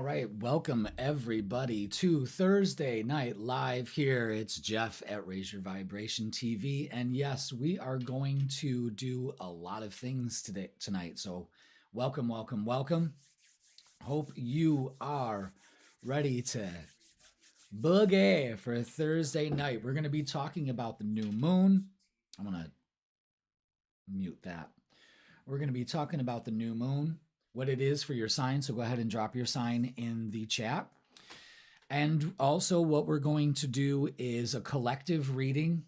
All right, welcome everybody to Thursday Night Live here. It's Jeff at Raise Your Vibration TV. And yes, we are going to do a lot of things tonight. So welcome, welcome, welcome. Hope you are ready to boogie for Thursday night. We're going to be talking about the new moon. I'm going to mute that. We're going to be talking about the new moon, what it is for your sign. So go ahead and drop your sign in the chat. And also what we're going to do is a collective reading,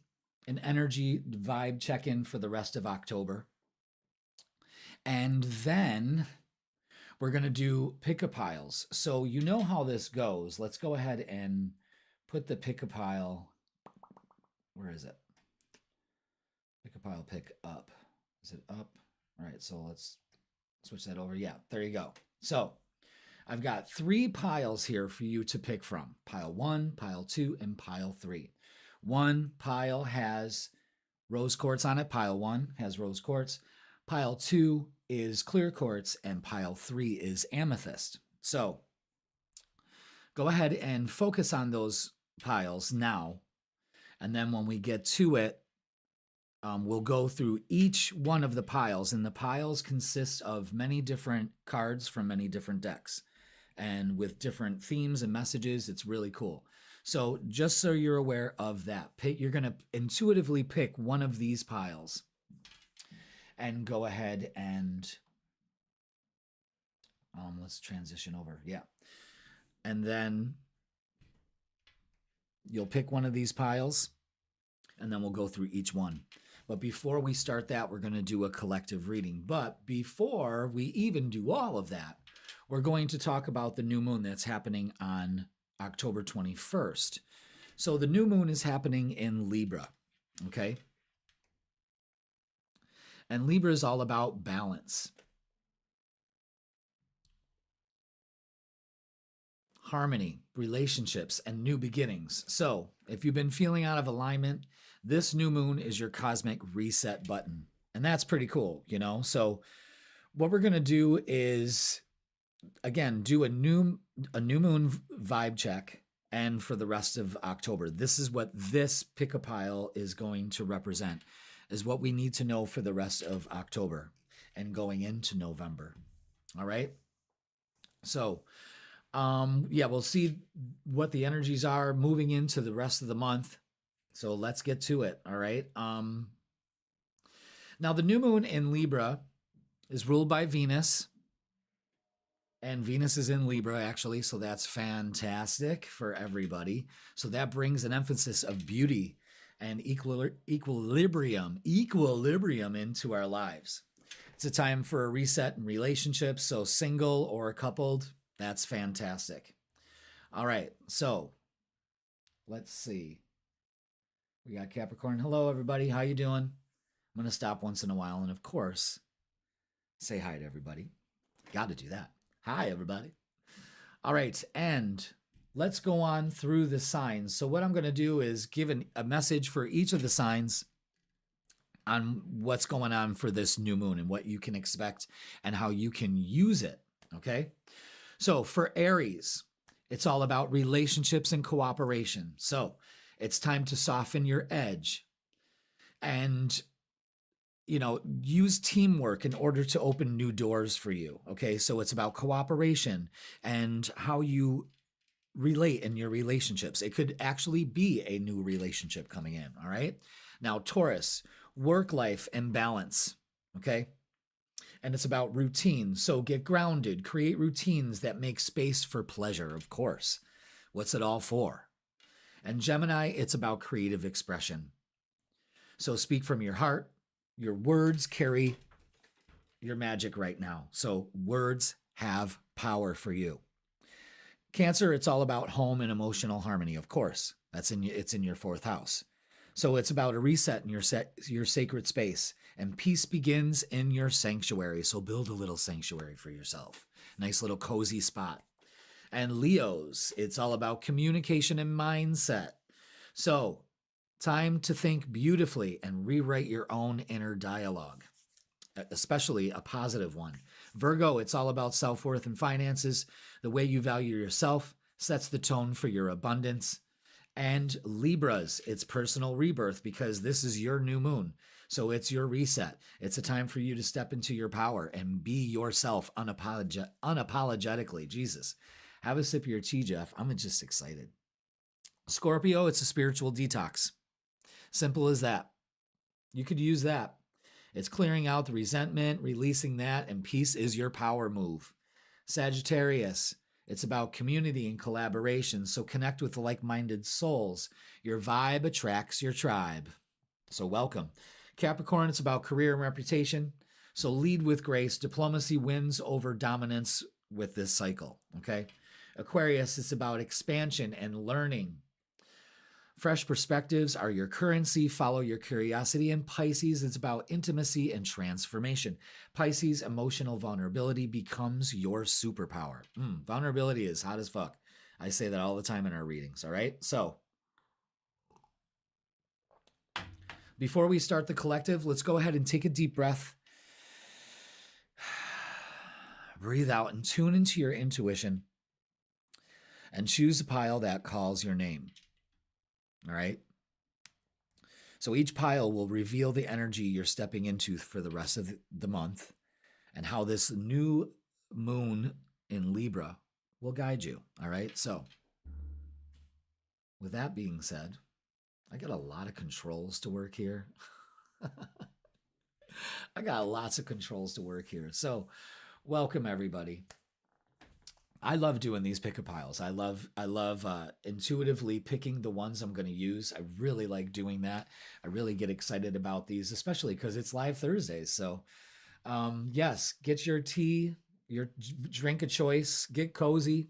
an energy vibe check-in for the rest of October. And then we're going to do pick-a-piles. So you know how this goes. Let's go ahead and put the pick-a-pile. Where is it? Pick-a-pile, pick up. Is it up? All right, so let's switch that over. Yeah, there you go. So I've got 3 piles here for you to pick from. Pile 1, pile 2, and pile 3. One pile has rose quartz on it. Pile 1 has rose quartz. Pile 2 is clear quartz, and pile 3 is amethyst. So go ahead and focus on those piles now. And then when we get to it, we'll go through each one of the piles, and the piles consist of many different cards from many different decks and with different themes and messages. It's really cool. So just so you're aware of that, you're going to intuitively pick one of these piles and go ahead and let's transition over. Yeah. And then you'll pick one of these piles, and then we'll go through each one. But before we start that, we're going to do a collective reading. But before we even do all of that, we're going to talk about the new moon that's happening on October 21st. So the new moon is happening in Libra, okay? And Libra is all about balance, harmony, relationships, and new beginnings. So if you've been feeling out of alignment, this new moon is your cosmic reset button. And that's pretty cool, you know? So what we're going to do is, again, do a new moon vibe check. And for the rest of October, this is what this pick-a-pile is going to represent, is what we need to know for the rest of October and going into November. All right? So, yeah, we'll see what the energies are moving into the rest of the month. So let's get to it, all right? Now, the new moon in Libra is ruled by Venus, and Venus is in Libra, actually, so that's fantastic for everybody. So that brings an emphasis of beauty and equilibrium into our lives. It's a time for a reset in relationships, so single or coupled, that's fantastic. All right, so let's see. We got Capricorn. Hello, everybody. How you doing? I'm going to stop once in a while and, of course, say hi to everybody. Got to do that. Hi, everybody. All right, and let's go on through the signs. So what I'm going to do is give a message for each of the signs on what's going on for this new moon and what you can expect and how you can use it, okay? So for Aries, it's all about relationships and cooperation. So it's time to soften your edge and, you know, use teamwork in order to open new doors for you. Okay. So it's about cooperation and how you relate in your relationships. It could actually be a new relationship coming in. All right. Now, Taurus, work life and balance. Okay. And it's about routine. So get grounded, create routines that make space for pleasure. Of course. What's it all for? And Gemini, it's about creative expression. So speak from your heart. Your words carry your magic right now. So words have power for you. Cancer, it's all about home and emotional harmony. Of course, it's in your 4th house. So it's about a reset in your sacred space, and peace begins in your sanctuary. So build a little sanctuary for yourself. Nice little cozy spot. And Leos, it's all about communication and mindset. So time to think beautifully and rewrite your own inner dialogue, especially a positive one. Virgo, it's all about self-worth and finances. The way you value yourself sets the tone for your abundance. And Libras, it's personal rebirth because this is your new moon. So it's your reset. It's a time for you to step into your power and be yourself unapologetically. Jesus. Have a sip of your tea, Jeff. I'm just excited. Scorpio, it's a spiritual detox. Simple as that. You could use that. It's clearing out the resentment, releasing that, and peace is your power move. Sagittarius, it's about community and collaboration, so connect with like-minded souls. Your vibe attracts your tribe. So welcome. Capricorn, it's about career and reputation, so lead with grace. Diplomacy wins over dominance with this cycle, okay? Aquarius, it's about expansion and learning. Fresh perspectives are your currency. Follow your curiosity. And Pisces, it's about intimacy and transformation. Pisces, emotional vulnerability becomes your superpower. Vulnerability is hot as fuck. I say that all the time in our readings, all right? So, before we start the collective, let's go ahead and take a deep breath. Breathe out and tune into your intuition. And choose a pile that calls your name. All right. So each pile will reveal the energy you're stepping into for the rest of the month and how this new moon in Libra will guide you. All right. So with that being said, I got a lot of controls to work here. I got lots of controls to work here. So welcome everybody. I love doing these pick a piles. I love intuitively picking the ones I'm going to use. I really like doing that. I really get excited about these, especially because it's live Thursdays. So, yes, get your tea, your drink of choice, get cozy,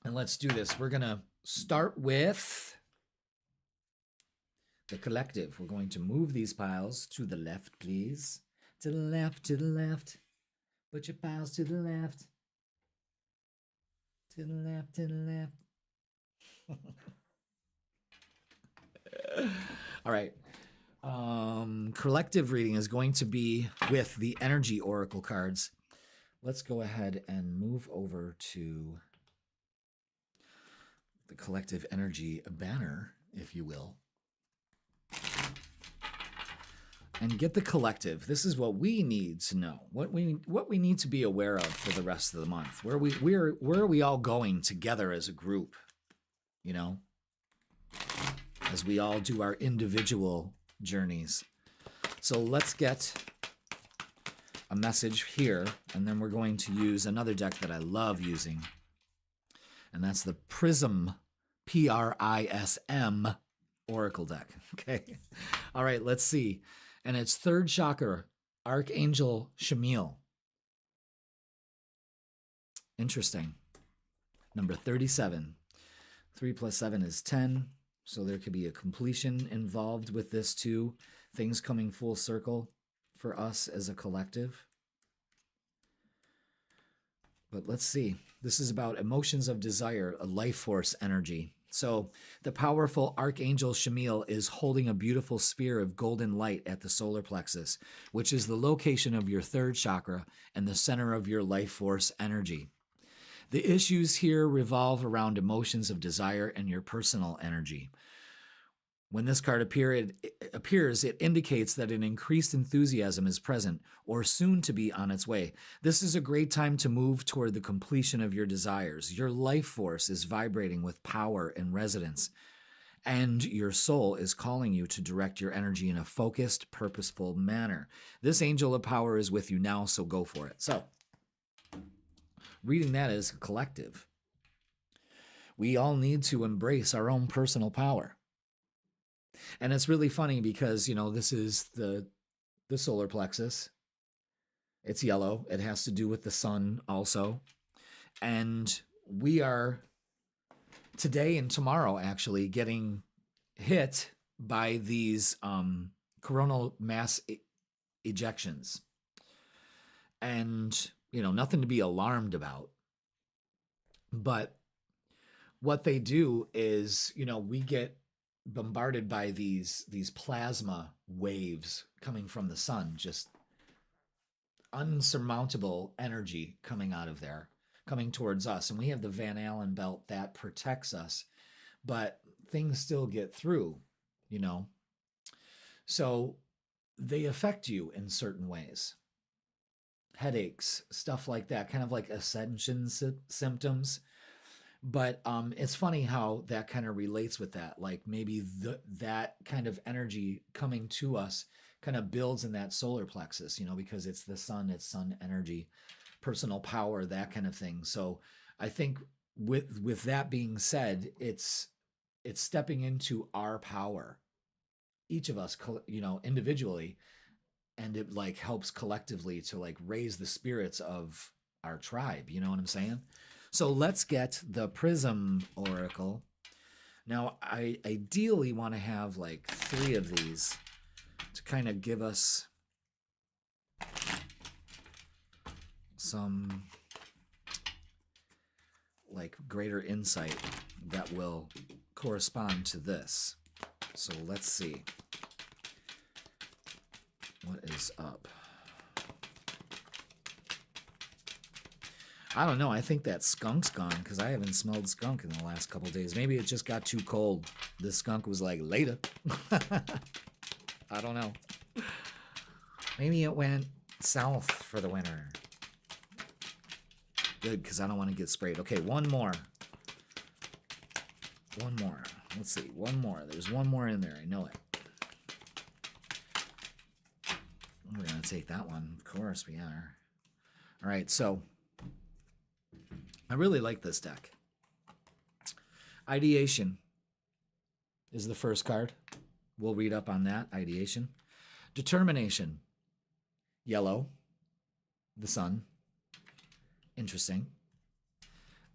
and let's do this. We're going to start with the collective. We're going to move these piles to the left, please. To the left, to the left. Put your piles to the left. To the left, to the left. All right. Collective reading is going to be with the energy oracle cards. Let's go ahead and move over to the collective energy banner, if you will. And get the collective. This is what we need to know. What we need to be aware of for the rest of the month. Where are we all going together as a group? You know, as we all do our individual journeys. So let's get a message here, and then we're going to use another deck that I love using, and that's the Prism, Prism Oracle deck. Okay. All right. Let's see. And it's third chakra, Archangel Shamil. Interesting. Number 37. 3 plus 7 is 10. So there could be a completion involved with this too. Things coming full circle for us as a collective. But let's see. This is about emotions of desire, a life force energy. So the powerful Archangel Shamil is holding a beautiful sphere of golden light at the solar plexus, which is the location of your third chakra and the center of your life force energy. The issues here revolve around emotions of desire and your personal energy. When this card appears, it indicates that an increased enthusiasm is present or soon to be on its way. This is a great time to move toward the completion of your desires. Your life force is vibrating with power and resonance, and your soul is calling you to direct your energy in a focused, purposeful manner. This angel of power is with you now, so go for it. So, reading that as a collective, we all need to embrace our own personal power. And it's really funny because, you know, this is the solar plexus. It's yellow. It has to do with the sun also. And we are today and tomorrow actually getting hit by these coronal mass ejections. And, you know, nothing to be alarmed about. But what they do is, you know, we get bombarded by these plasma waves coming from the sun, just unsurmountable energy coming out of there, coming towards us. And we have the Van Allen belt that protects us, but things still get through, you know? So they affect you in certain ways. Headaches, stuff like that, kind of like ascension symptoms. But it's funny how that kind of relates with that. Like maybe that kind of energy coming to us kind of builds in that solar plexus, you know, because it's the sun, it's sun energy, personal power, that kind of thing. So I think with that being said, it's stepping into our power, each of us, you know, individually, and it like helps collectively to like raise the spirits of our tribe. You know what I'm saying? So let's get the Prism Oracle. Now, I ideally want to have like 3 of these to kind of give us some like greater insight that will correspond to this. So let's see. What is up? I don't know. I think that skunk's gone because I haven't smelled skunk in the last couple of days. Maybe it just got too cold. This skunk was like, later. I don't know. Maybe it went south for the winter. Good, because I don't want to get sprayed. Okay, one more. One more. Let's see. One more. There's one more in there. I know it. We're going to take that one. Of course we are. All right, so I really like this deck. Ideation is the first card. We'll read up on that. Ideation. Determination. Yellow. The sun. Interesting.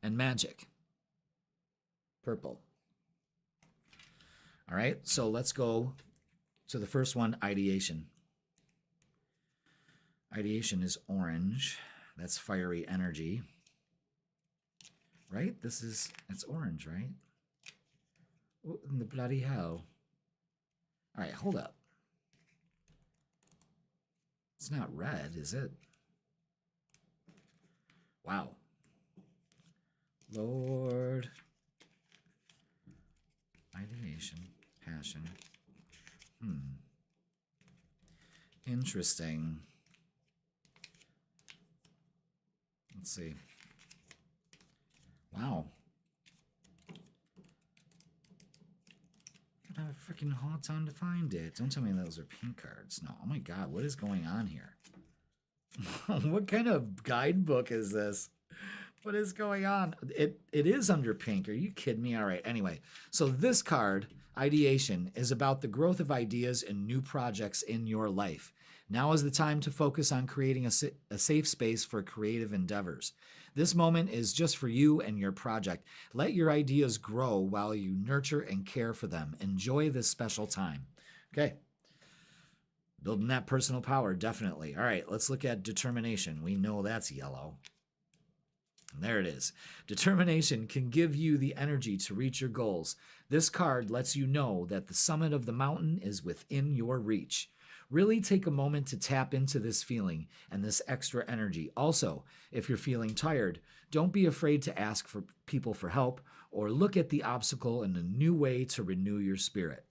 And magic. Purple. All right, so let's go to the first one, ideation. Ideation is orange. That's fiery energy. Right? It's orange, right? What in the bloody hell? All right, hold up. It's not red, is it? Wow. Lord. Ideation. Passion. Interesting. Let's see. Wow. I have a freaking hard time to find it. Don't tell me those are pink cards. No. Oh my God, what is going on here? What kind of guidebook is this? What is going on? It is under pink. Are you kidding me? All right. Anyway, so this card, ideation, is about the growth of ideas and new projects in your life. Now is the time to focus on creating a safe space for creative endeavors. This moment is just for you and your project. Let your ideas grow while you nurture and care for them. Enjoy this special time. Okay. Building that personal power, definitely. All right, let's look at determination. We know that's yellow. And there it is. Determination can give you the energy to reach your goals. This card lets you know that the summit of the mountain is within your reach. Really take a moment to tap into this feeling and this extra energy. Also, if you're feeling tired, don't be afraid to ask for people for help or look at the obstacle in a new way to renew your spirit.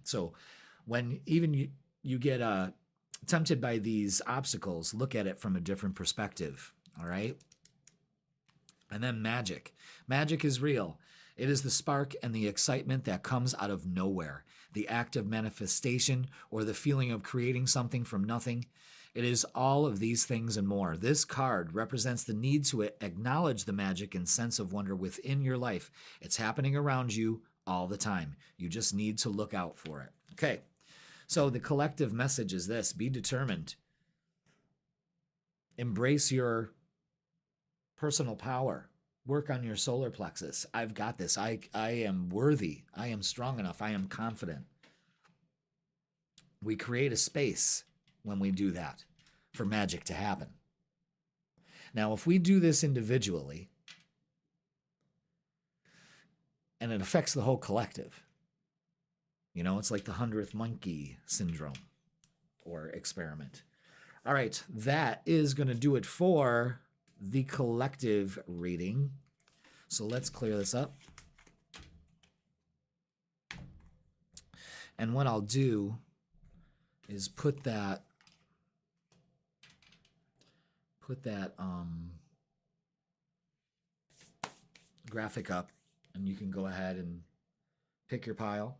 So when even you get tempted by these obstacles, look at it from a different perspective, all right? And then magic. Magic is real. It is the spark and the excitement that comes out of nowhere, the act of manifestation or the feeling of creating something from nothing. It is all of these things and more. This card represents the need to acknowledge the magic and sense of wonder within your life. It's happening around you all the time. You just need to look out for it. Okay, so the collective message is this: be determined. Embrace your personal power. Work on your solar plexus. I've got this. I am worthy. I am strong enough. I am confident. We create a space when we do that for magic to happen. Now, if we do this individually, and it affects the whole collective, you know, it's like the 100th monkey syndrome or experiment. All right, that is going to do it for the collective reading. So let's clear this up. And what I'll do is put that graphic up, and you can go ahead and pick your pile.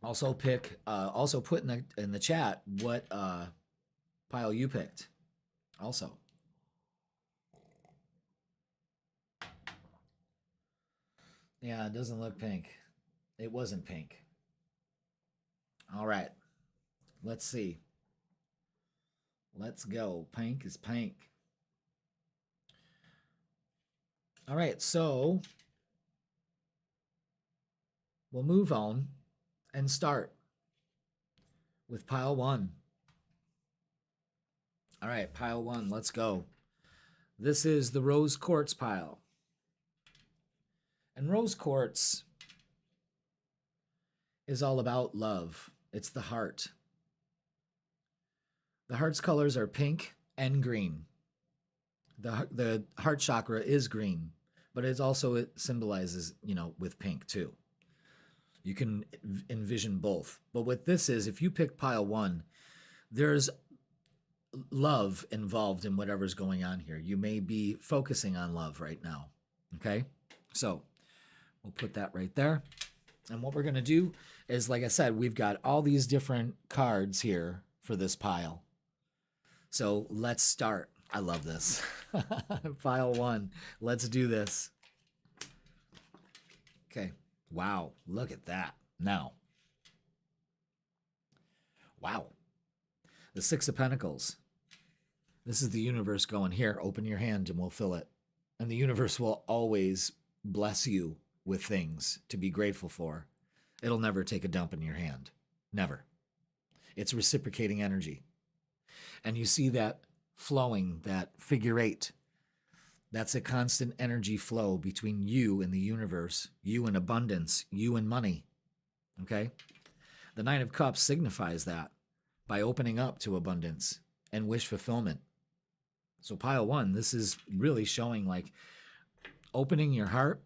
Also put in the chat what pile you picked. Also, yeah, it doesn't look pink. It wasn't pink. All right, let's see. Let's go. Pink is pink. All right, so we'll move on and start with pile 1. All right, pile 1, let's go. This is the rose quartz pile. And rose quartz is all about love. It's the heart. The heart's colors are pink and green. The heart chakra is green, but it symbolizes, with pink too. You can envision both. But what this is, if you pick pile 1, there's love involved in whatever's going on here. You may be focusing on love right now. Okay? So we'll put that right there. And what we're going to do is, like I said, we've got all these different cards here for this pile. So let's start. I love this. Pile 1. Let's do this. Okay. Wow. Look at that. Now. Wow. The 6 of Pentacles. This is the universe going, here, open your hand and we'll fill it. And the universe will always bless you with things to be grateful for. It'll never take a dump in your hand. Never. It's reciprocating energy. And you see that flowing, that figure 8. That's a constant energy flow between you and the universe, you and abundance, you and money. Okay? The 9 of Cups signifies that by opening up to abundance and wish fulfillment. So pile 1, this is really showing like opening your heart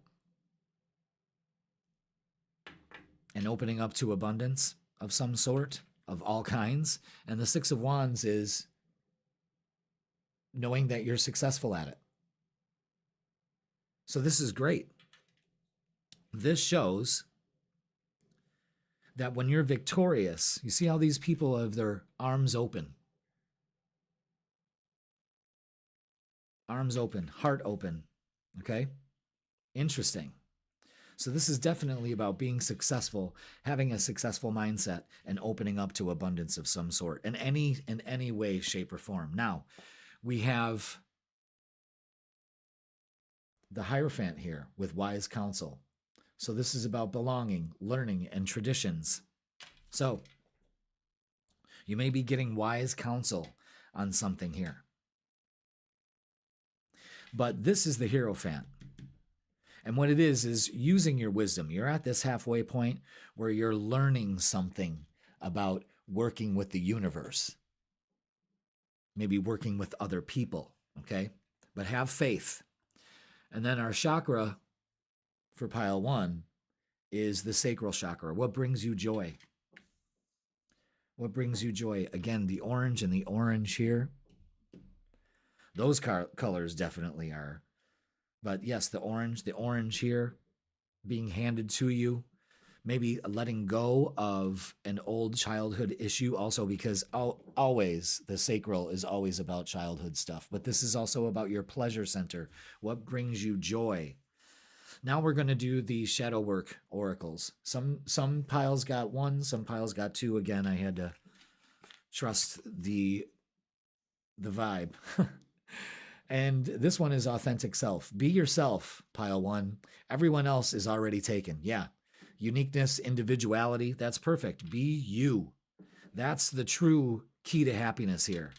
and opening up to abundance of some sort, of all kinds. And the 6 of Wands is knowing that you're successful at it. So this is great. This shows that when you're victorious, you see how these people have their arms open. Arms open, heart open, okay? Interesting. So this is definitely about being successful, having a successful mindset, and opening up to abundance of some sort in any way, shape, or form. Now, we have the Hierophant here with wise counsel. So this is about belonging, learning, and traditions. So you may be getting wise counsel on something here. But this is the Hierophant. And what it is using your wisdom. You're at this halfway point where you're learning something about working with the universe. Maybe working with other people, okay? But have faith. And then our chakra for pile 1 is the sacral chakra. What brings you joy? What brings you joy? Again, the orange and the orange here. Those colors definitely are. But yes, the orange here being handed to you. Maybe letting go of an old childhood issue also, because always the sacral is always about childhood stuff. But this is also about your pleasure center. What brings you joy? Now we're going to do the shadow work oracles. Some piles got 1, some piles got 2. Again, I had to trust the vibe. And this one is authentic self. Be yourself, pile 1. Everyone else is already taken. Yeah. Uniqueness, individuality, that's perfect. Be you. That's the true key to happiness here,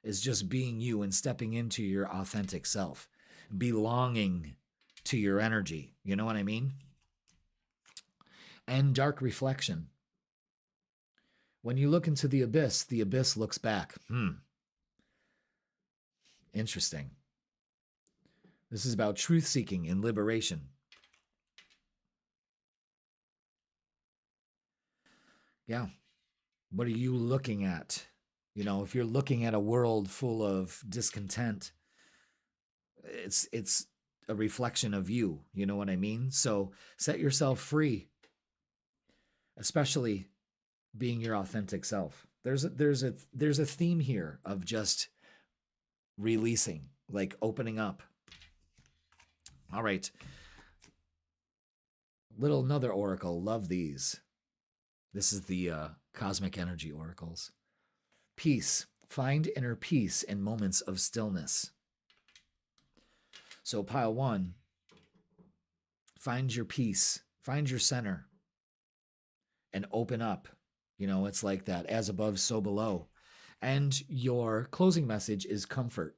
is just being you and stepping into your authentic self. Belonging to your energy. You know what I mean? And dark reflection. When you look into the abyss looks back. Interesting. This is about truth seeking and liberation. Yeah. What are you looking at? You know, if you're looking at a world full of discontent, it's a reflection of you. You know what I mean? So set yourself free, especially being your authentic self. There's a theme here of just releasing, like opening up. All right. Another oracle. Love these. This is the cosmic energy oracles. Peace. Find inner peace in moments of stillness. So pile 1, find your peace, find your center, and open up. You know, it's like that, as above, so below. And your closing message is comfort.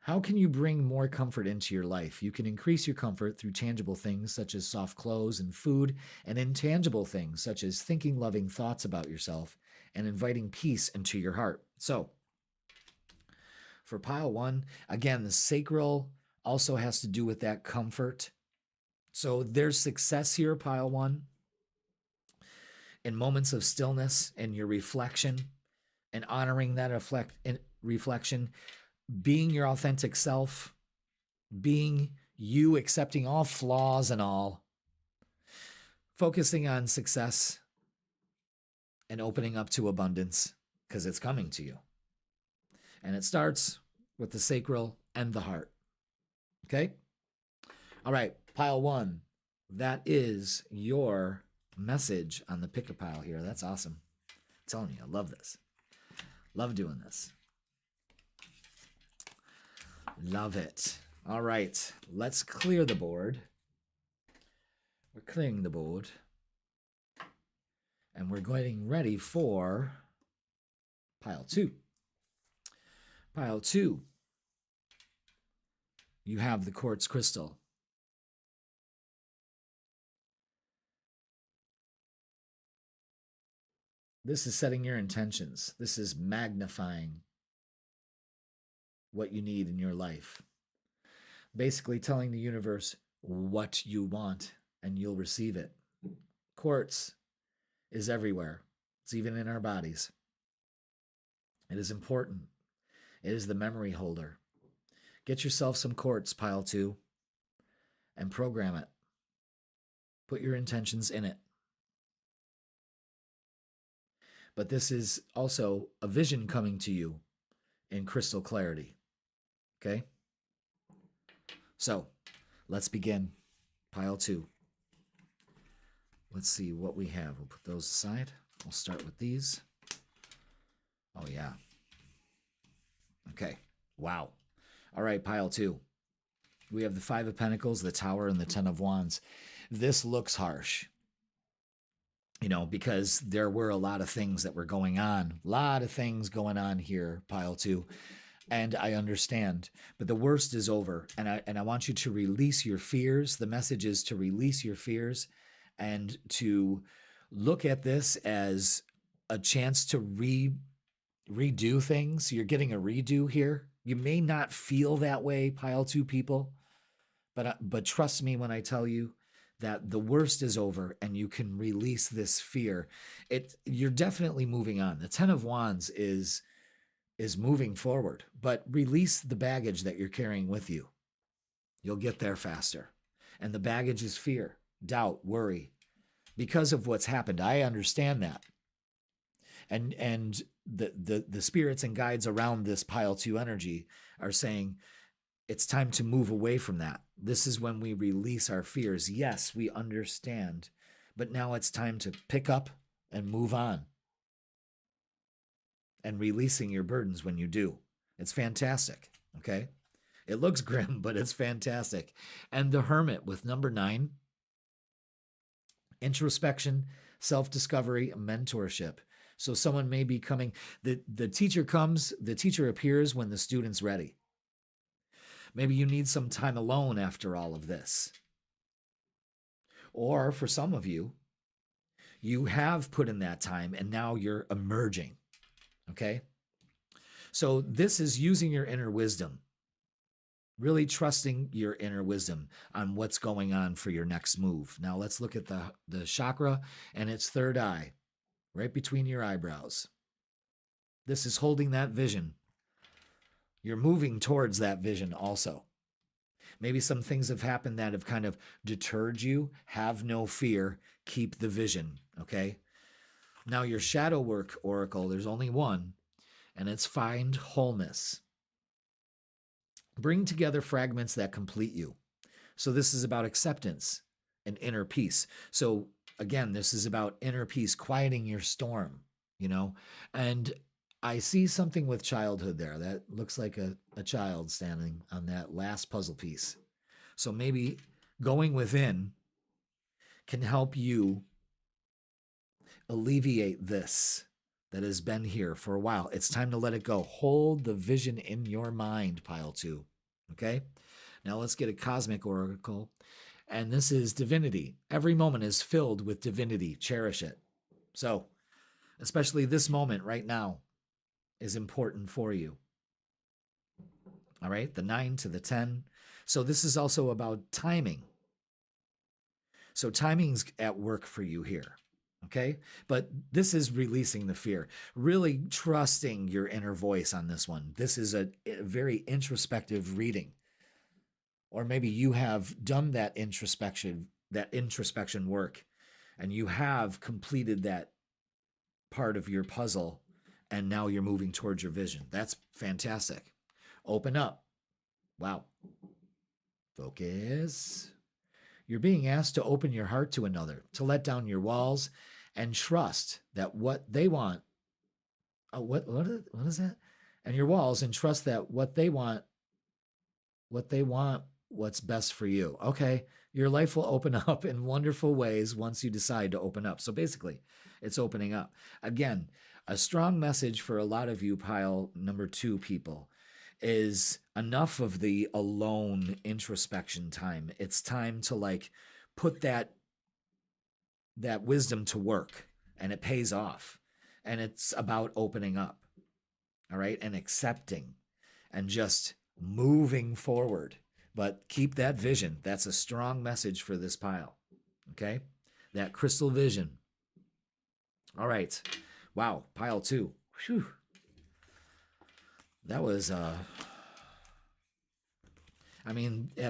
How can you bring more comfort into your life? You can increase your comfort through tangible things such as soft clothes and food, and intangible things such as thinking loving thoughts about yourself and inviting peace into your heart. So, for pile 1, again, the sacral also has to do with that comfort. So there's success here, pile 1, in moments of stillness and your reflection and honoring that reflection, being your authentic self, being you, accepting all flaws and all, focusing on success and opening up to abundance because it's coming to you. And it starts with the sacral and the heart. Okay? All right, pile 1. That is your message on the pick a pile here. That's awesome. I'm telling you, I love this. Love doing this. Love it. All right, let's clear the board. We're clearing the board. And we're getting ready for pile 2. Pile 2, you have the quartz crystal. This is setting your intentions. This is magnifying what you need in your life. Basically telling the universe what you want and you'll receive it. Quartz is everywhere. It's even in our bodies. It is important. It is the memory holder. Get yourself some quartz, pile 2, and program it. Put your intentions in it. But this is also a vision coming to you in crystal clarity. Okay? So, let's begin. Pile 2. Let's see what we have. We'll put those aside. We'll start with these. Oh, yeah. Okay. Wow. All right, pile 2. We have the 5 of Pentacles, the Tower, and the 10 of Wands. This looks harsh, you know, because there were a lot of things that were going on. A lot of things going on here, pile 2. And I understand. But the worst is over. And I want you to release your fears. The message is to release your fears and to look at this as a chance to redo things. You're getting a redo here. You may not feel that way, pile 2 people, but trust me when I tell you that the worst is over and you can release this fear. You're definitely moving on. The 10 of Wands is moving forward, but release the baggage that you're carrying with you. You'll get there faster. And the baggage is fear, doubt, worry, because of what's happened. I understand that. And the spirits and guides around this pile 2 energy are saying it's time to move away from that. This is when we release our fears. Yes, we understand, but now it's time to pick up and move on. And releasing your burdens when you do. It's fantastic, okay? It looks grim, but it's fantastic. And the Hermit with number 9, introspection, self-discovery, mentorship. So someone may be coming, the teacher comes, the teacher appears when the student's ready. Maybe you need some time alone after all of this. Or for some of you, You have put in that time and now you're emerging. Okay? So this is using your inner wisdom, really trusting your inner wisdom on what's going on for your next move. Now let's look at the chakra and its third eye, right between your eyebrows. This is holding that vision. You're moving towards that vision also. Maybe some things have happened that have kind of deterred you. Have no fear. Keep the vision, okay? Now your shadow work oracle, there's only one, and it's find wholeness. Bring together fragments that complete you. So this is about acceptance and inner peace. So again, this is about inner peace, quieting your storm, and I see something with childhood there. That looks like a child standing on that last puzzle piece. So maybe going within can help you alleviate this that has been here for a while. It's time to let it go. Hold the vision in your mind, pile 2. Okay? Now let's get a cosmic oracle. And this is divinity. Every moment is filled with divinity. Cherish it. So, especially this moment right now is important for you. All right? The 9 to the 10. So this is also about timing. So timing's at work for you here. Okay? But this is releasing the fear, really trusting your inner voice on this one. This is a very introspective reading. Or maybe you have done that introspection work, and you have completed that part of your puzzle, and now you're moving towards your vision. That's fantastic. Open up. Wow. Focus. You're being asked to open your heart to another, to let down your walls and trust that what they want, what is that? And your walls, and trust that what they want, what's best for you. Okay, your life will open up in wonderful ways once you decide to open up. So basically, it's opening up. Again, a strong message for a lot of you pile number 2 people is enough of the alone introspection time. It's time to put that wisdom to work, and it pays off. And it's about opening up, all right, and accepting and just moving forward. But keep that vision. That's a strong message for this pile, okay? That crystal vision. All right. Wow, pile 2. Whew. That was, at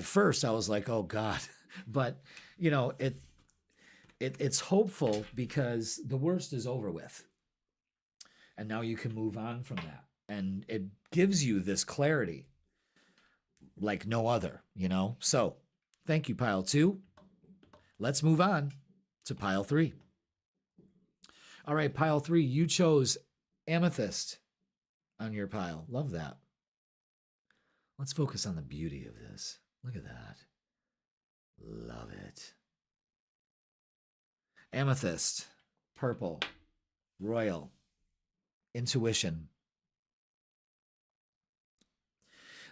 first I was like, oh God, but it's hopeful because the worst is over with. And now you can move on from that. And it gives you this clarity like no other, So thank you, pile 2. Let's move on to pile 3. All right, pile 3, you chose amethyst on your pile. Love that. Let's focus on the beauty of this. Look at that. Love it. Amethyst, purple, royal, intuition.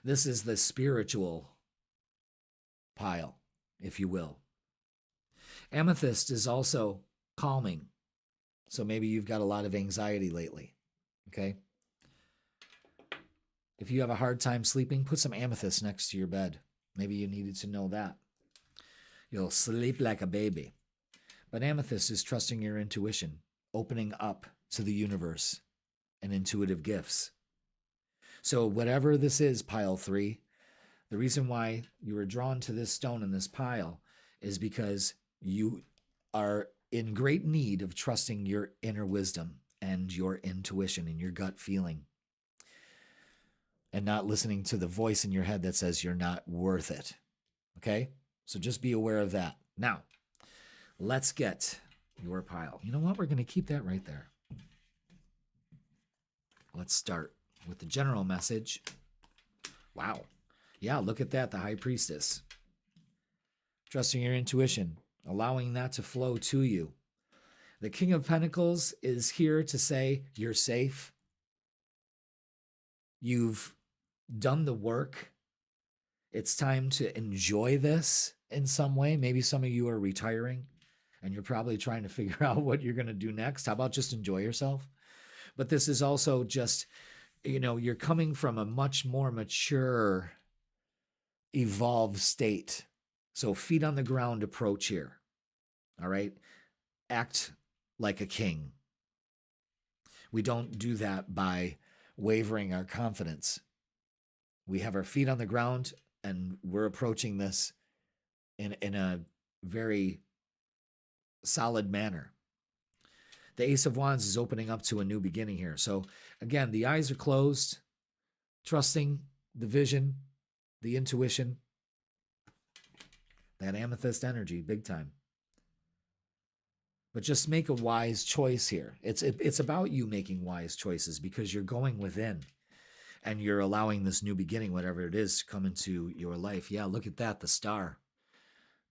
This is the spiritual pile, if you will. Amethyst is also calming. So maybe you've got a lot of anxiety lately, okay? If you have a hard time sleeping, put some amethyst next to your bed. Maybe you needed to know that. You'll sleep like a baby. But amethyst is trusting your intuition, opening up to the universe and intuitive gifts. So whatever this is, pile 3, the reason why you were drawn to this stone in this pile is because you are in great need of trusting your inner wisdom and your intuition and your gut feeling, and not listening to the voice in your head that says you're not worth it. Okay? So just be aware of that. Now, let's get your pile. You know what? We're going to keep that right there. Let's start with the general message. Wow. Yeah, look at that. The High Priestess. Trusting your intuition, allowing that to flow to you. The King of Pentacles is here to say you're safe. You've done the work. It's time to enjoy this in some way. Maybe some of you are retiring. and you're probably trying to figure out what you're going to do next. How about just enjoy yourself? But this is also just, you're coming from a much more mature, evolved state. So feet on the ground approach here. All right. Act like a king. We don't do that by wavering our confidence. We have our feet on the ground and we're approaching this in a very solid manner. The Ace of Wands is opening up to a new beginning here. So again, the eyes are closed, trusting the vision, the intuition, that amethyst energy, big time. But just make a wise choice here. It's about you making wise choices because you're going within and you're allowing this new beginning, whatever it is, to come into your life. Yeah, look at that, the star.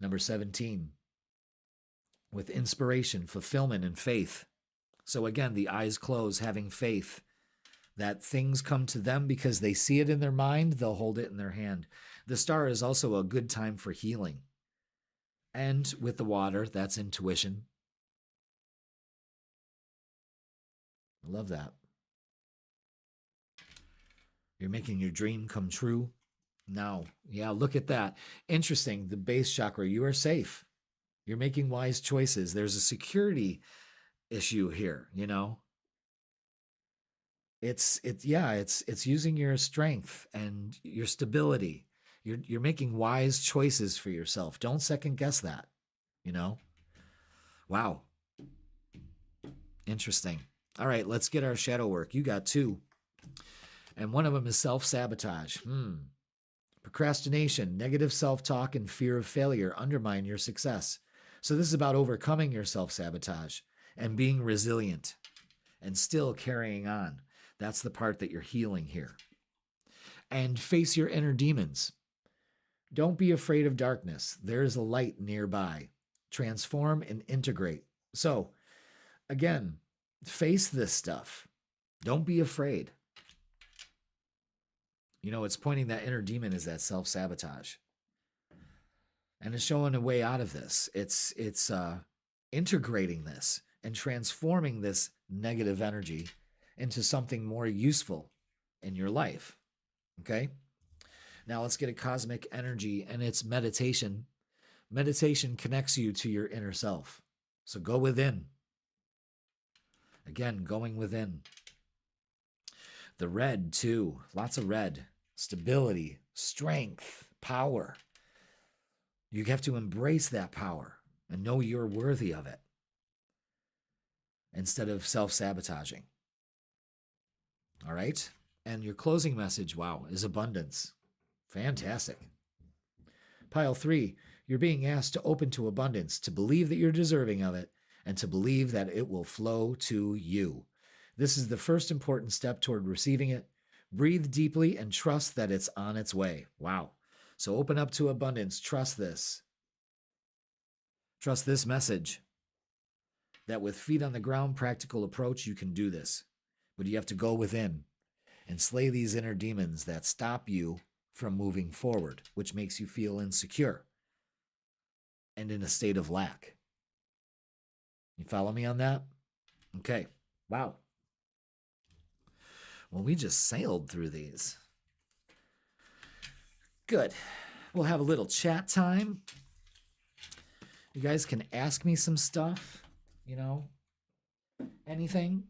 Number 17. With inspiration, fulfillment, and faith. So again, the eyes closed, having faith that things come to them because they see it in their mind, they'll hold it in their hand. The star is also a good time for healing. And with the water, that's intuition. I love that. You're making your dream come true. Now, yeah, look at that. Interesting. The base chakra, you are safe. You're making wise choices. There's a security issue here, It's using your strength and your stability. You're making wise choices for yourself. Don't second guess that, Wow. Interesting. All right, let's get our shadow work. You got 2. And one of them is self-sabotage. Procrastination, negative self-talk, and fear of failure undermine your success. So this is about overcoming your self-sabotage and being resilient and still carrying on. That's the part that you're healing here. And face your inner demons. Don't be afraid of darkness. There is a light nearby. Transform and integrate. So, again, face this stuff. Don't be afraid. It's pointing that inner demon is that self-sabotage. And it's showing a way out of this. It's integrating this and transforming this negative energy into something more useful in your life. Okay? Now let's get a cosmic energy, and it's meditation. Meditation connects you to your inner self. So go within. Again, going within. The red, too. Lots of red. Stability, strength, power. You have to embrace that power and know you're worthy of it instead of self-sabotaging. All right? And your closing message, wow, is abundance. Fantastic. Pile 3, you're being asked to open to abundance, to believe that you're deserving of it, and to believe that it will flow to you. This is the first important step toward receiving it. Breathe deeply and trust that it's on its way. Wow. So open up to abundance. Trust this. Trust this message that with feet on the ground, practical approach, you can do this. But you have to go within and slay these inner demons that stop you from moving forward, which makes you feel insecure and in a state of lack. You follow me on that? Okay. Wow. Well, we just sailed through these. Good. We'll have a little chat time. You guys can ask me some stuff, anything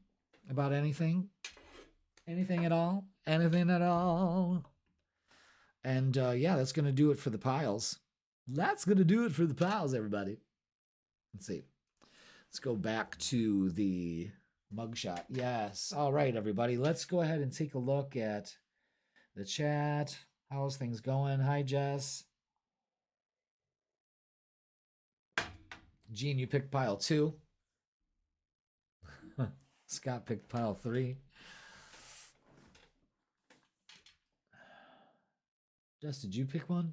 about anything at all, anything at all. And yeah, that's going to do it for the piles. That's going to do it for the piles, everybody. Let's see. Let's go back to the mugshot. Yes. All right, everybody. Let's go ahead and take a look at the chat. How's things going? Hi, Jess. Gene, you picked pile 2. Scott picked pile 3. Jess, did you pick one?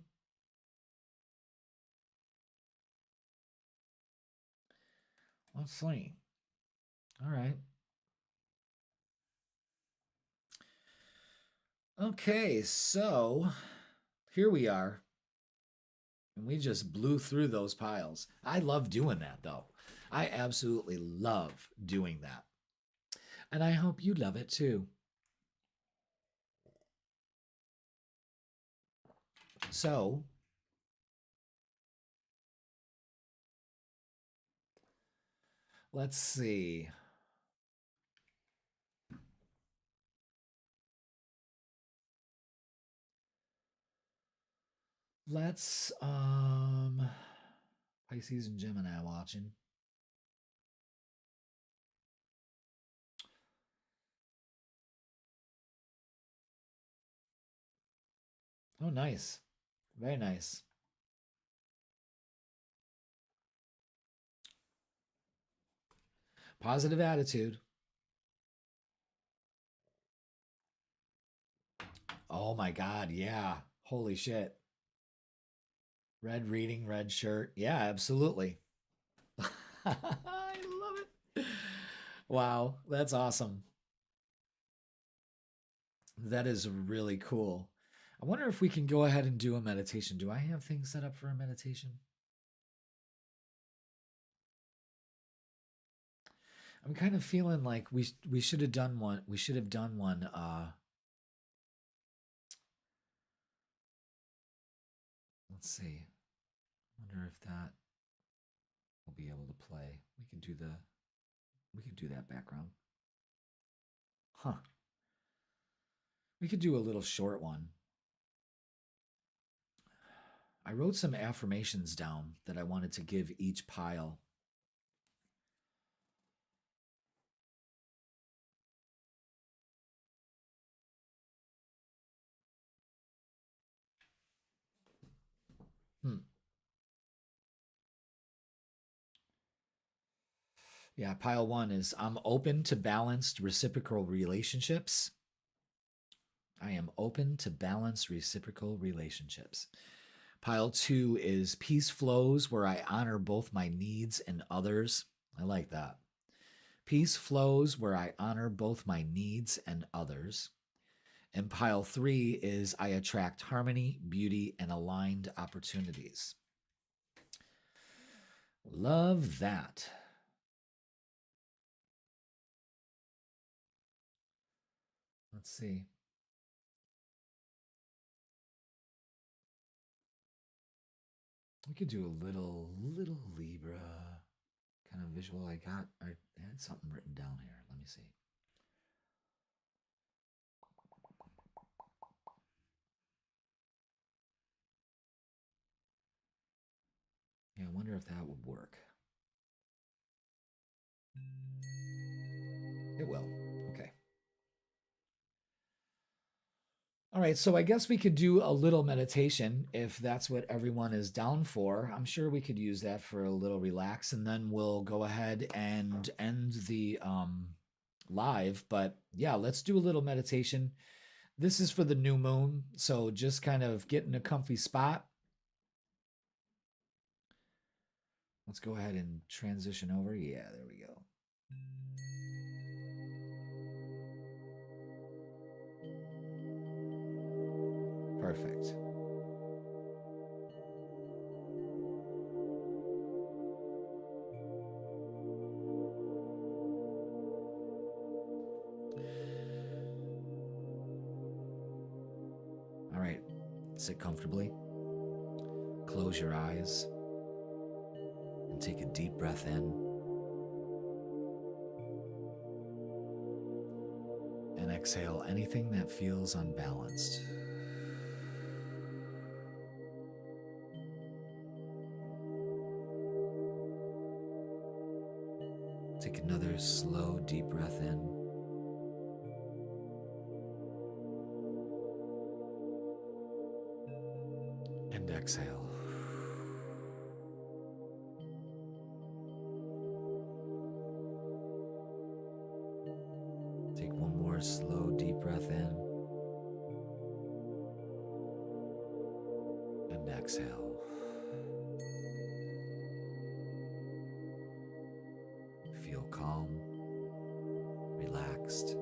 Let's see. All right. Okay, so here we are. And we just blew through those piles. I love doing that, though. I absolutely love doing that. And I hope you love it too. So, let's see. Let's Pisces and Gemini watching. Oh, nice. Very nice. Positive attitude. Oh my God, yeah. Holy shit. Red reading, red shirt. Yeah, absolutely. I love it. Wow, that's awesome. That is really cool. I wonder if we can go ahead and do a meditation. Do I have things set up for a meditation? I'm kind of feeling like we should have done one. We should have done one. Let's see. I wonder if that will be able to play. We could do that background. Huh. We could do a little short one. I wrote some affirmations down that I wanted to give each pile. Hmm. Yeah, pile one is I'm open to balanced reciprocal relationships. I am open to balanced reciprocal relationships. Pile two is peace flows where I honor both my needs and others. I like that. Peace flows where I honor both my needs and others. And pile three is I attract harmony, beauty, and aligned opportunities. Love that. Let's see. We could do a little Libra kind of visual. I had something written down here. Let me see. Yeah, I wonder if that would work. It will. Okay. All right, so I guess we could do a little meditation if that's what everyone is down for. I'm sure we could use that for a little relax, and then we'll go ahead and end the live. But yeah, let's do a little meditation. This is for the new moon, so just kind of get in a comfy spot. Let's go ahead and transition over. Yeah, there we go. Perfect. All right, sit comfortably. Close your eyes and take a deep breath in. And exhale anything that feels unbalanced. Take another slow, deep breath in. And exhale. Take one more slow, deep breath in. And exhale. Feel calm, relaxed.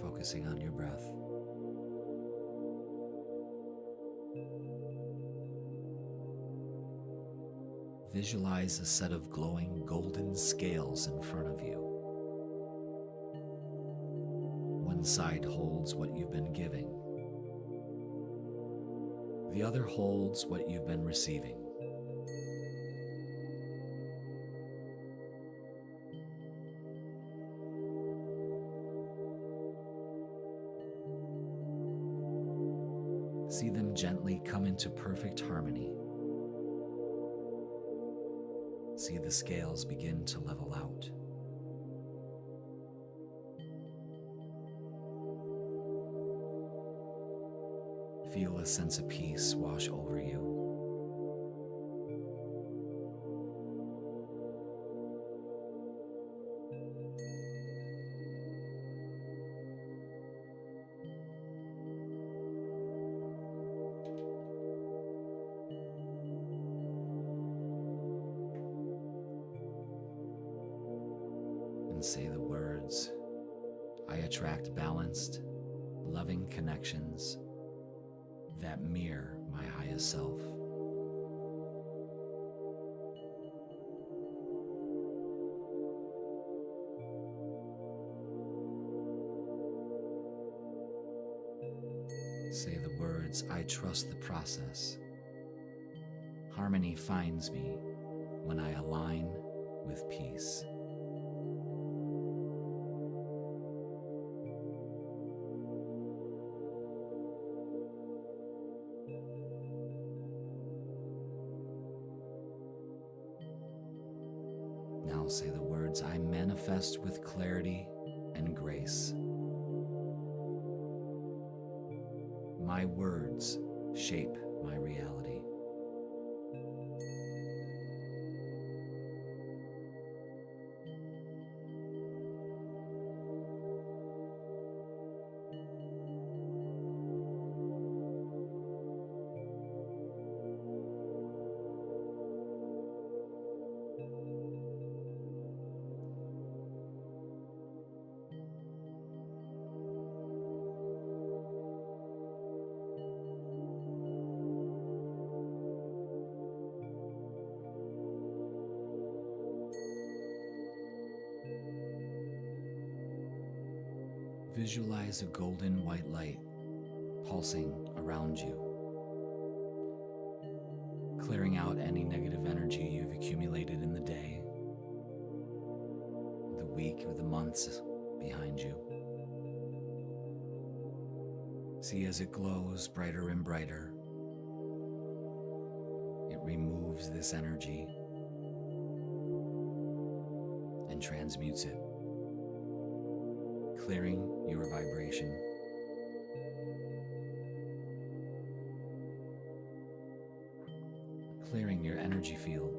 Focusing on your breath. Visualize a set of glowing golden scales in front of you. One side holds what you've been giving. The other holds what you've been receiving. See them gently come into perfect harmony. See the scales begin to level out. Feel a sense of peace wash over you. And say the words, I attract balanced, loving connections that mirror my highest self. Say the words, I trust the process. Harmony finds me when I align with peace. Now say the words, I manifest with clarity and grace. My words shape my reality. Visualize a golden white light pulsing around you, clearing out any negative energy you've accumulated in the day, the week, or the months behind you. See as it glows brighter and brighter, it removes this energy and transmutes it, clearing your vibration. Clearing your energy field.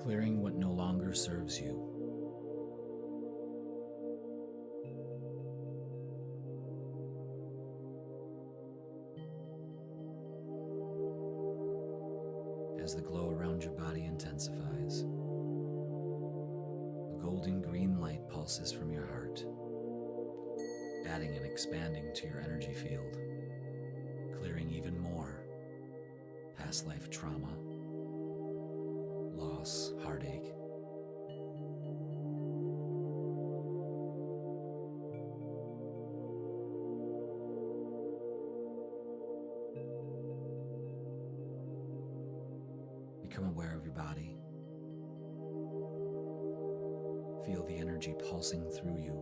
Clearing what no longer serves you. As the glow around your body intensifies, a golden green light pulses from your heart, adding and expanding to your energy field, clearing even more past life trauma, loss, heartache. Become aware of your body. Feel the energy pulsing through you,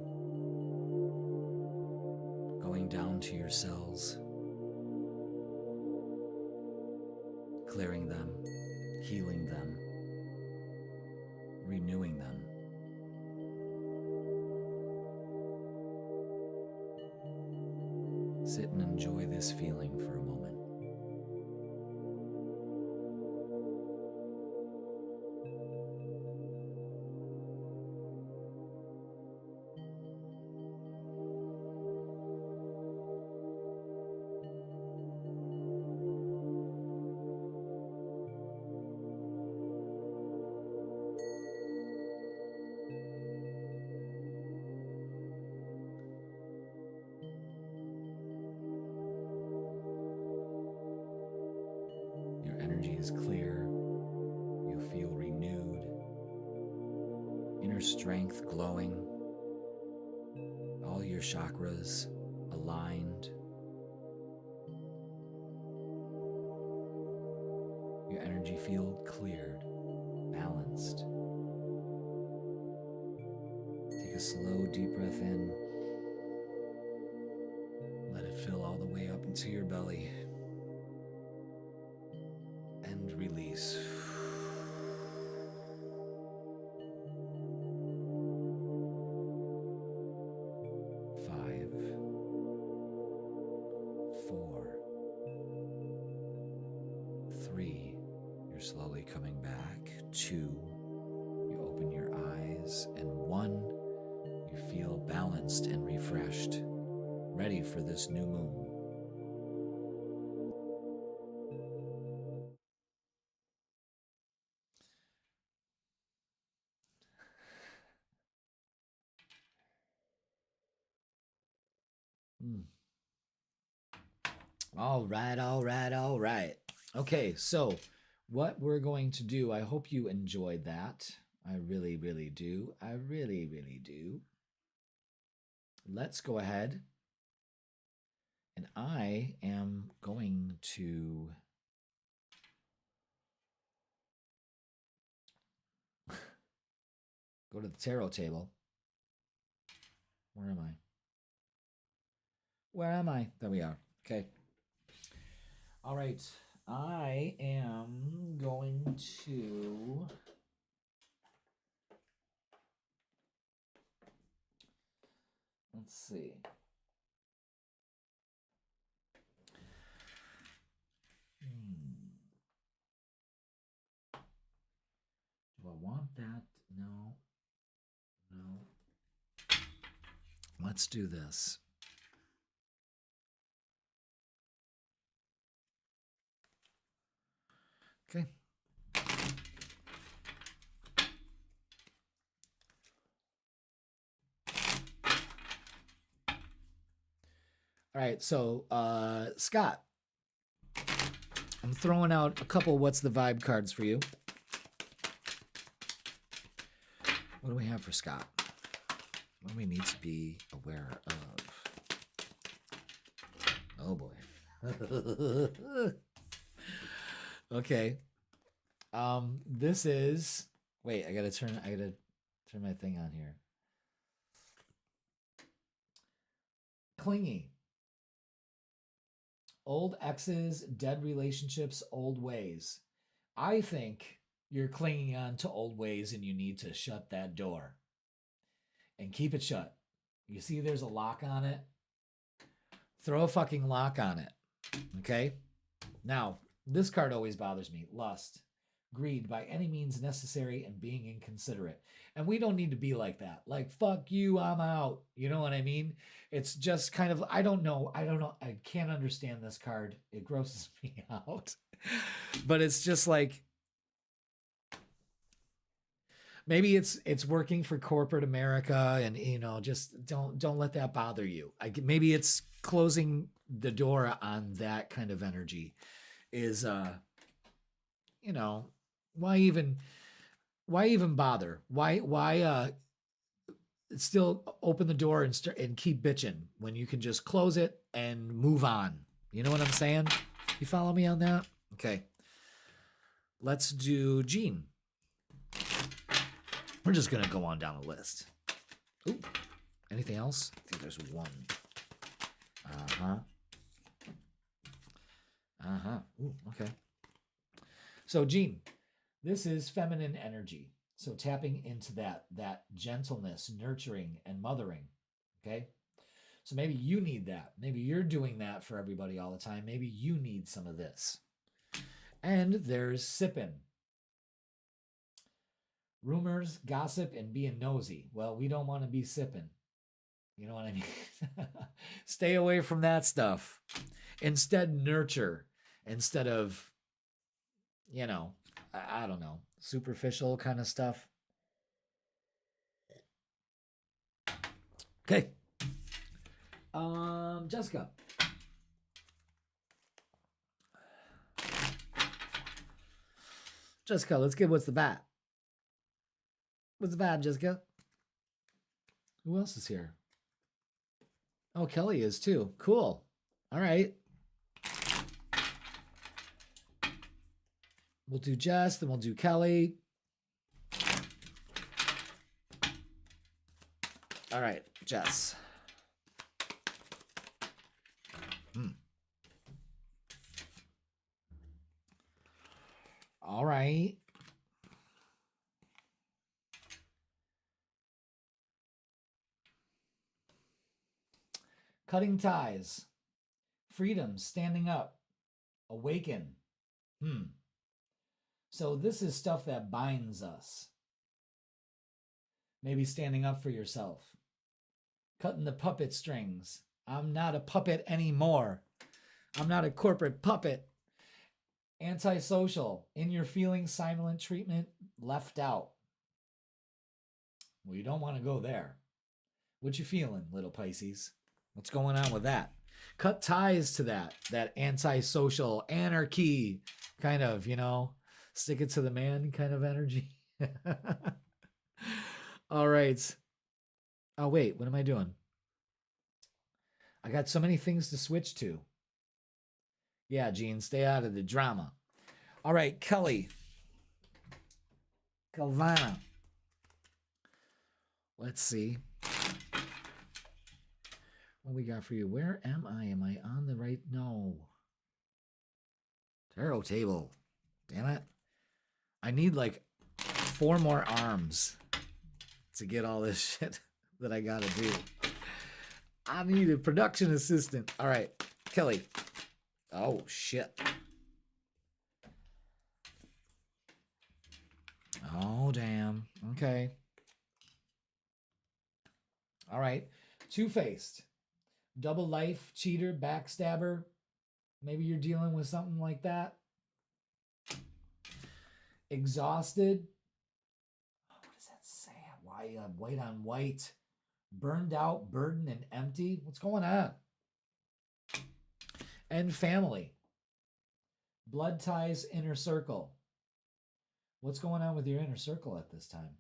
going down to your cells, clearing them, healing them, renewing them. Sit and enjoy this feeling for a moment. strength glowing, all your chakras aligned, your energy field cleared, balanced. Take a slow, deep breath in. Let it fill all the way up into your belly. And release. 5, 4, 3. You're slowly coming back. 2. You open your eyes. And 1. You feel balanced and refreshed, ready for this new moon. All right, all right, all right. Okay, so what we're going to do, I hope you enjoyed that. I really, really do. I really, really do. Let's go ahead. And I am going to go to the tarot table. Where am I? Where am I? There we are. Okay. All right. I am going to let's see. Do I want that? No. No. Let's do this. Okay. All right, so Scott, I'm throwing out a couple What's the Vibe cards for you. What do we have for Scott? What do we need to be aware of? Oh boy. Okay. This is wait, I gotta turn my thing on here. Clingy. Old exes, dead relationships, old ways. I think you're clinging on to old ways and you need to shut that door and keep it shut. You see there's a lock on it? Throw a fucking lock on it. Okay? Now, this card always bothers me. Lust. Greed by any means necessary and being inconsiderate. And we don't need to be like that. Like, fuck you, I'm out. You know what I mean? It's just kind of, I don't know. I can't understand this card. It grosses me out. But it's just like, maybe it's working for corporate America, and just don't let that bother you. Maybe it's closing the door on that kind of energy is why even bother? Why still open the door and keep bitching when you can just close it and move on? You know what I'm saying? You follow me on that? Okay. Let's do Jean. We're just going to go on down the list. Ooh. Anything else? I think there's one. Ooh, okay. So Jean, this is feminine energy. So tapping into that gentleness, nurturing, and mothering. Okay. So maybe you need that. Maybe you're doing that for everybody all the time. Maybe you need some of this. And there's sipping. Rumors, gossip, and being nosy. Well, we don't want to be sipping. You know what I mean? Stay away from that stuff. Instead, nurture. Instead of, I don't know, superficial kind of stuff. Okay. Jessica. Jessica, let's get what's the vibe. What's the vibe, Jessica? Who else is here? Oh, Kelly is too. Cool. All right. We'll do Jess, then we'll do Kelly. All right, Jess. All right. Cutting ties. Freedom, standing up. Awaken. So this is stuff that binds us. Maybe standing up for yourself. Cutting the puppet strings. I'm not a puppet anymore. I'm not a corporate puppet. Antisocial. In your feelings, silent treatment, left out. Well, you don't want to go there. What you feeling, little Pisces? What's going on with that? Cut ties to that antisocial anarchy kind of, stick it to the man kind of energy. All right. Oh, wait, what am I doing? I got so many things to switch to. Yeah, Gene, stay out of the drama. All right, Kelly. Calvana. Let's see. What we got for you? Where am I? Am I on the right? No. Tarot table. Damn it. I need like 4 more arms to get all this shit that I gotta do. I need a production assistant. All right, Kelly. Oh, shit. Oh, damn. Okay. All right. Two-faced. Double life, cheater, backstabber. Maybe you're dealing with something like that. Exhausted. Oh, what does that say? Why white on white? Burned out, burdened, and empty. What's going on? And family. Blood ties, inner circle. What's going on with your inner circle at this time?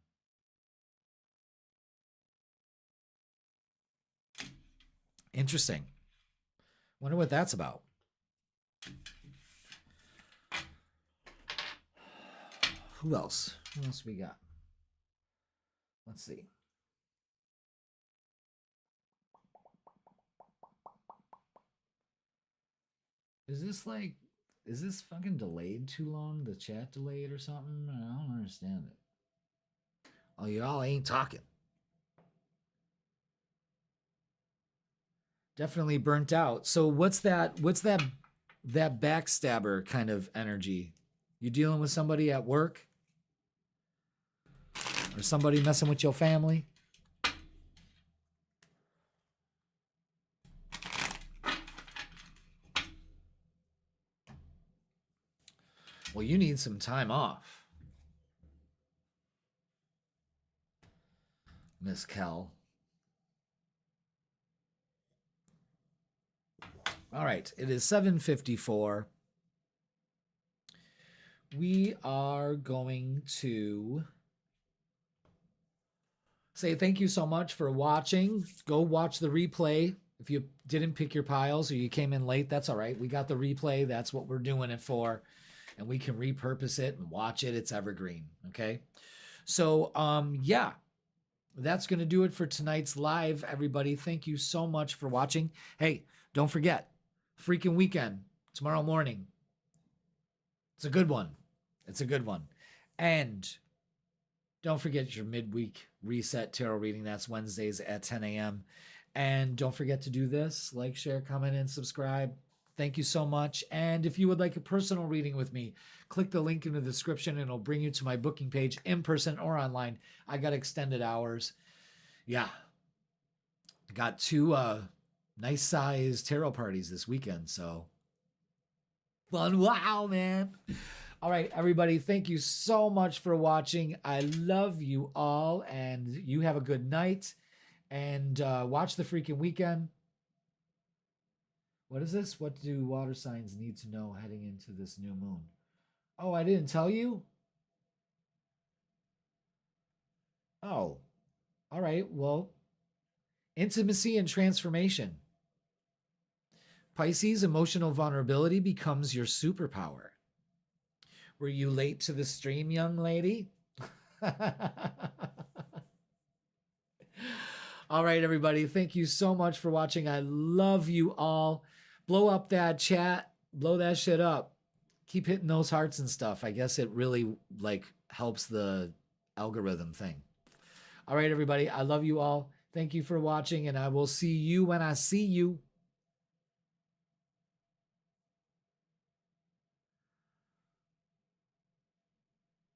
Interesting. Wonder what that's about. Who else? Who else we got? Let's see. Is this fucking delayed too long? The chat delayed or something? I don't understand it. Oh, y'all ain't talking. Definitely burnt out. So what's that backstabber kind of energy? You dealing with somebody at work? Or somebody messing with your family? Well, you need some time off, Miss Kel. All right, it is 7:54. We are going to say thank you so much for watching. Go watch the replay. If you didn't pick your piles or you came in late, that's all right. We got the replay. That's what we're doing it for. And we can repurpose it and watch it. It's evergreen. Okay. So, yeah, that's going to do it for tonight's live, everybody. Thank you so much for watching. Hey, don't forget, freaking weekend tomorrow morning. It's a good one. It's a good one. And don't forget your midweek reset tarot reading. That's Wednesdays at 10 a.m. And don't forget to do this. Like, share, comment, and subscribe. Thank you so much. And if you would like a personal reading with me, click the link in the description and it'll bring you to my booking page in person or online. I got extended hours. Yeah. I got 2 nice size tarot parties this weekend. So fun. Wow, man. All right, everybody. Thank you so much for watching. I love you all and you have a good night and watch the freaking weekend. What is this? What do water signs need to know heading into this new moon? Oh, I didn't tell you? Oh, all right. Well, Intimacy and transformation. Pisces, emotional vulnerability becomes your superpower. Were you late to the stream, young lady? All right, everybody. Thank you so much for watching. I love you all. Blow up that chat. Blow that shit up. Keep hitting those hearts and stuff. I guess it really helps the algorithm thing. All right, everybody. I love you all. Thank you for watching, and I will see you when I see you.